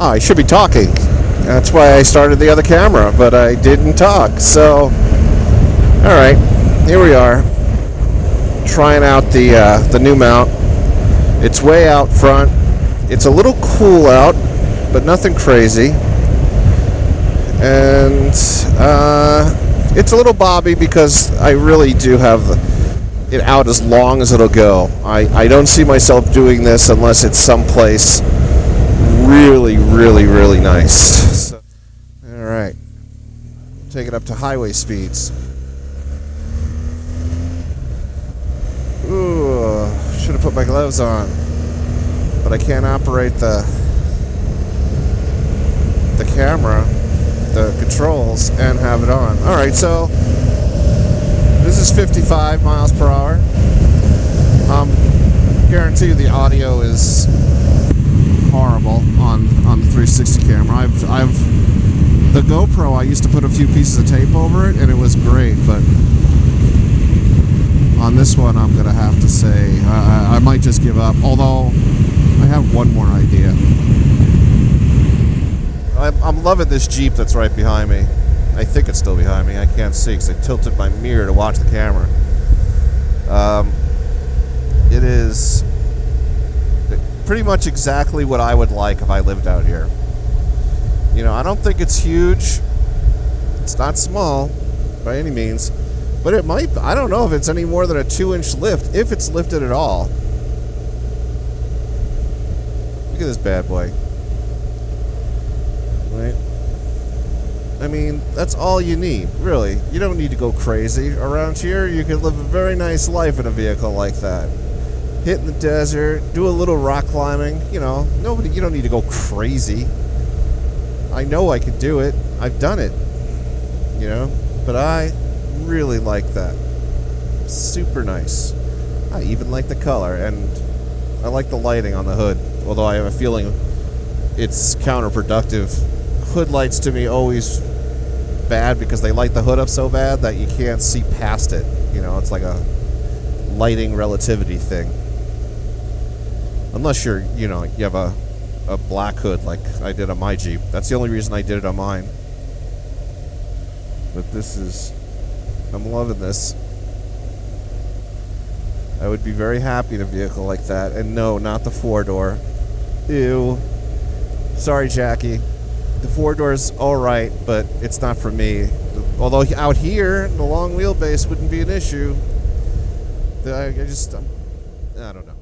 Oh, I should be talking. That's why I started the other camera, but I didn't talk. So, all right, here we are, trying out the new mount. It's way out front. It's a little cool out, but nothing crazy. And it's a little bobby because I really do have it out as long as it'll go. I don't see myself doing this unless it's someplace really, really, really nice. So, all right, take it up to highway speeds. Ooh, should have put my gloves on, but I can't operate the camera, the controls, and have it on. All right, so this is 55 miles per hour. Guarantee you the audio is horrible on the 360 camera. I've the GoPro, I used to put a few pieces of tape over it and it was great, but on this one I'm gonna have to say I might just give up, although I have one more idea. I'm loving this Jeep that's right behind me. I think it's still behind me. I can't see because I tilted my mirror to watch the camera. It is pretty much exactly what I would like if I lived out here. You know, I don't think it's huge. It's not small by any means, but it might. I don't know if it's any more than a 2-inch lift, if it's lifted at all. Look at this bad boy. Right? I mean, that's all you need, really. You don't need to go crazy. Around here, you can live a very nice life in a vehicle like that. Hit in the desert, do a little rock climbing, you know, you don't need to go crazy. I know I could do it. I've done it, you know, but I really like that. Super nice. I even like the color, and I like the lighting on the hood, although I have a feeling it's counterproductive. Hood lights to me always bad because they light the hood up so bad that you can't see past it. You know, it's like a lighting relativity thing. Unless you're, you know, you have a black hood like I did on my Jeep. That's the only reason I did it on mine. But this is, I'm loving this. I would be very happy in a vehicle like that. And no, not the 4-door. Ew. Sorry, Jackie. The 4-door's alright, but it's not for me. Although out here, the long wheelbase wouldn't be an issue. I don't know.